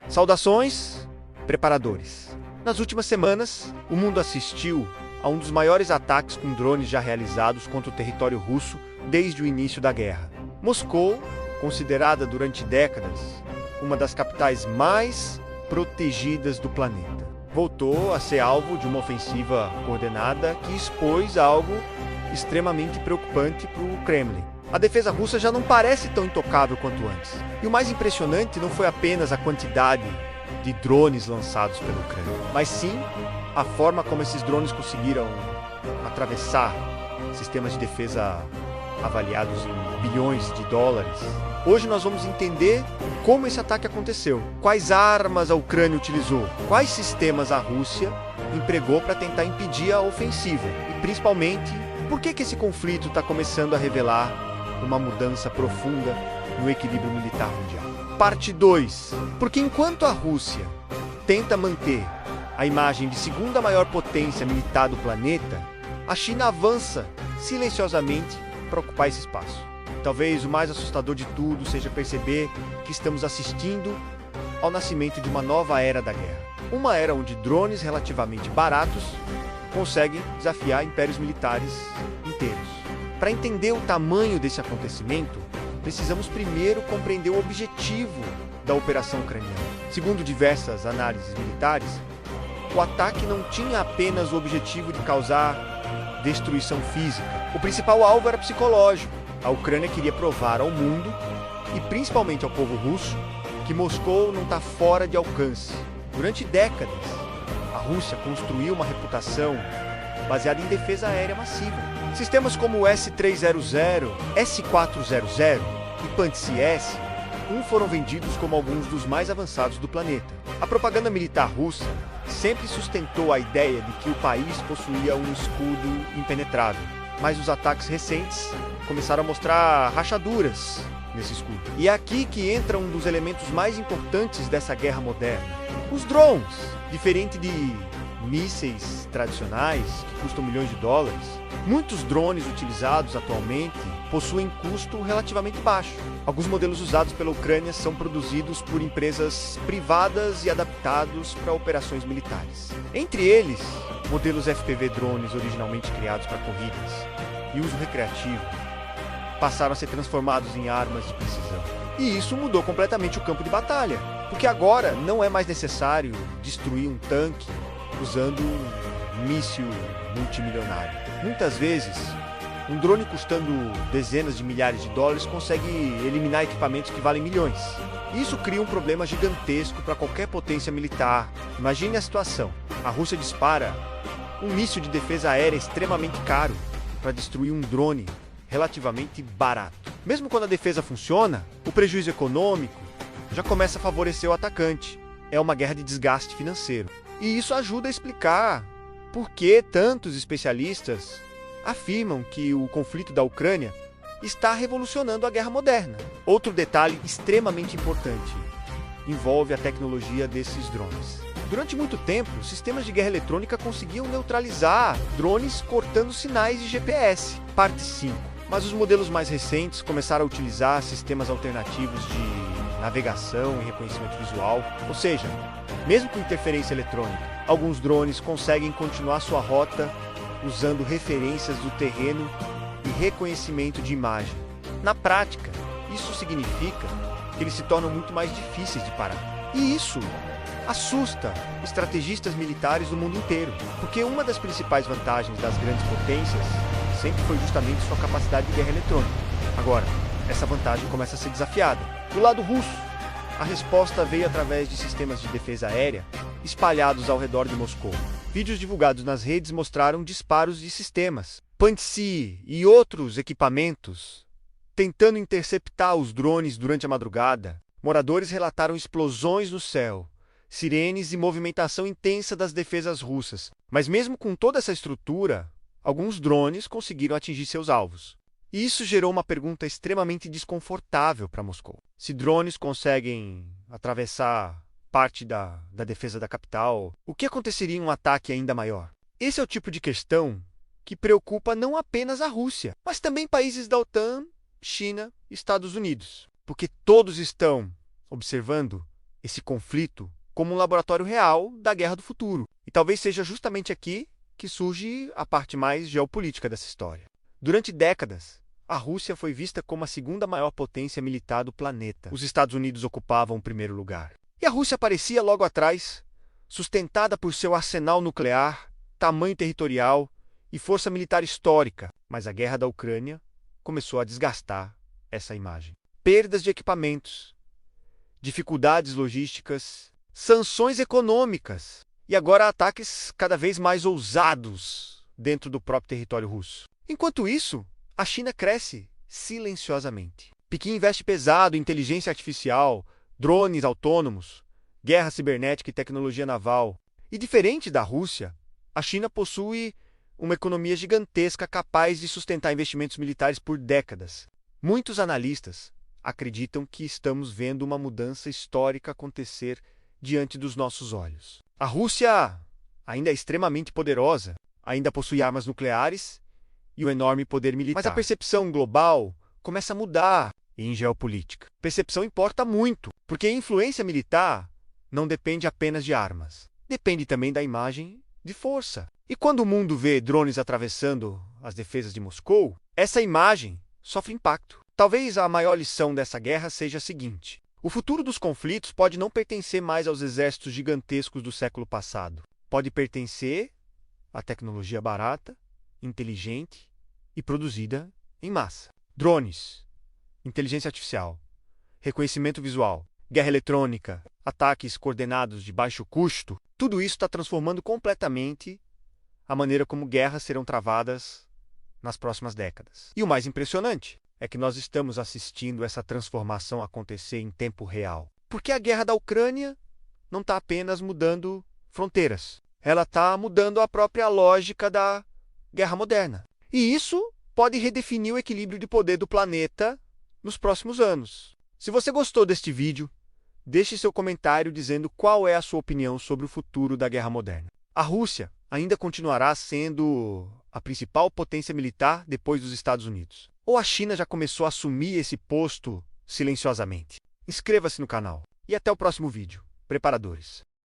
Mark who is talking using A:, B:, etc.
A: Saudações, preparadores. Nas últimas semanas, o mundo assistiu a um dos maiores ataques com drones já realizados contra o território russo desde o início da guerra. Moscou, considerada durante décadas uma das capitais mais protegidas do planeta, voltou a ser alvo de uma ofensiva coordenada que expôs algo extremamente preocupante para o Kremlin. A defesa russa já não parece tão intocável quanto antes. E o mais impressionante não foi apenas a quantidade de drones lançados pela Ucrânia, mas sim a forma como esses drones conseguiram atravessar sistemas de defesa avaliados em bilhões de dólares. Hoje nós vamos entender como esse ataque aconteceu, quais armas a Ucrânia utilizou, quais sistemas a Rússia empregou para tentar impedir a ofensiva e, principalmente, por que esse conflito está começando a revelar uma mudança profunda no equilíbrio militar mundial. Parte 2. Porque enquanto a Rússia tenta manter a imagem de segunda maior potência militar do planeta, a China avança silenciosamente para ocupar esse espaço. Talvez o mais assustador de tudo seja perceber que estamos assistindo ao nascimento de uma nova era da guerra. Uma era onde drones relativamente baratos conseguem desafiar impérios militares inteiros. Para entender o tamanho desse acontecimento, precisamos primeiro compreender o objetivo da operação ucraniana. Segundo diversas análises militares, o ataque não tinha apenas o objetivo de causar destruição física. O principal alvo era psicológico. A Ucrânia queria provar ao mundo, e principalmente ao povo russo, que Moscou não está fora de alcance. Durante décadas, a Rússia construiu uma reputação baseada em defesa aérea massiva. Sistemas como o S-300, S-400 e Pantsir-S foram vendidos como alguns dos mais avançados do planeta. A propaganda militar russa sempre sustentou a ideia de que o país possuía um escudo impenetrável, mas os ataques recentes começaram a mostrar rachaduras nesse escudo. E é aqui que entra um dos elementos mais importantes dessa guerra moderna: os drones. Diferente de mísseis tradicionais que custam milhões de dólares, muitos drones utilizados atualmente possuem custo relativamente baixo. Alguns modelos usados pela Ucrânia são produzidos por empresas privadas e adaptados para operações militares. Entre eles, modelos FPV drones originalmente criados para corridas e uso recreativo passaram a ser transformados em armas de precisão. E isso mudou completamente o campo de batalha, porque agora não é mais necessário destruir um tanque usando um míssil multimilionário. Muitas vezes, um drone custando dezenas de milhares de dólares consegue eliminar equipamentos que valem milhões. Isso cria um problema gigantesco para qualquer potência militar. Imagine a situação: a Rússia dispara um míssil de defesa aérea extremamente caro para destruir um drone relativamente barato. Mesmo quando a defesa funciona, o prejuízo econômico já começa a favorecer o atacante. É uma guerra de desgaste financeiro. E isso ajuda a explicar por que tantos especialistas afirmam que o conflito da Ucrânia está revolucionando a guerra moderna. Outro detalhe extremamente importante envolve a tecnologia desses drones. Durante muito tempo, sistemas de guerra eletrônica conseguiam neutralizar drones cortando sinais de GPS. Parte 5. Mas os modelos mais recentes começaram a utilizar sistemas alternativos de navegação e reconhecimento visual, ou seja, mesmo com interferência eletrônica, alguns drones conseguem continuar sua rota usando referências do terreno e reconhecimento de imagem. Na prática, isso significa que eles se tornam muito mais difíceis de parar. E isso assusta estrategistas militares do mundo inteiro, porque uma das principais vantagens das grandes potências sempre foi justamente sua capacidade de guerra eletrônica. Agora, essa vantagem começa a ser desafiada. Do lado russo, a resposta veio através de sistemas de defesa aérea espalhados ao redor de Moscou. Vídeos divulgados nas redes mostraram disparos de sistemas, Pantsir e outros equipamentos tentando interceptar os drones durante a madrugada. Moradores relataram explosões no céu, sirenes e movimentação intensa das defesas russas. Mas mesmo com toda essa estrutura, alguns drones conseguiram atingir seus alvos. E isso gerou uma pergunta extremamente desconfortável para Moscou. Se drones conseguem atravessar parte da defesa da capital, o que aconteceria em um ataque ainda maior? Esse é o tipo de questão que preocupa não apenas a Rússia, mas também países da OTAN, China e Estados Unidos, porque todos estão observando esse conflito como um laboratório real da guerra do futuro. E talvez seja justamente aqui que surge a parte mais geopolítica dessa história. Durante décadas, a Rússia foi vista como a segunda maior potência militar do planeta. Os Estados Unidos ocupavam o primeiro lugar. E a Rússia aparecia logo atrás, sustentada por seu arsenal nuclear, tamanho territorial e força militar histórica. Mas a guerra da Ucrânia começou a desgastar essa imagem. Perdas de equipamentos, dificuldades logísticas, sanções econômicas e agora ataques cada vez mais ousados dentro do próprio território russo. Enquanto isso, a China cresce silenciosamente. Pequim investe pesado em inteligência artificial, drones autônomos, guerra cibernética e tecnologia naval. E diferente da Rússia, a China possui uma economia gigantesca capaz de sustentar investimentos militares por décadas. Muitos analistas acreditam que estamos vendo uma mudança histórica acontecer diante dos nossos olhos. A Rússia ainda é extremamente poderosa, ainda possui armas nucleares e um enorme poder militar. Mas a percepção global começa a mudar em geopolítica. Percepção importa muito, porque a influência militar não depende apenas de armas. Depende também da imagem de força. E quando o mundo vê drones atravessando as defesas de Moscou, essa imagem sofre impacto. Talvez a maior lição dessa guerra seja a seguinte: o futuro dos conflitos pode não pertencer mais aos exércitos gigantescos do século passado. Pode pertencer à tecnologia barata, inteligente e produzida em massa. Drones, inteligência artificial, reconhecimento visual, guerra eletrônica, ataques coordenados de baixo custo, tudo isso está transformando completamente a maneira como guerras serão travadas nas próximas décadas. E o mais impressionante é que nós estamos assistindo essa transformação acontecer em tempo real. Porque a guerra da Ucrânia não está apenas mudando fronteiras. Ela está mudando a própria lógica da guerra moderna. E isso pode redefinir o equilíbrio de poder do planeta nos próximos anos. Se você gostou deste vídeo, deixe seu comentário dizendo qual é a sua opinião sobre o futuro da guerra moderna. A Rússia ainda continuará sendo a principal potência militar depois dos Estados Unidos. Ou a China já começou a assumir esse posto silenciosamente? Inscreva-se no canal. E até o próximo vídeo. Preparadores.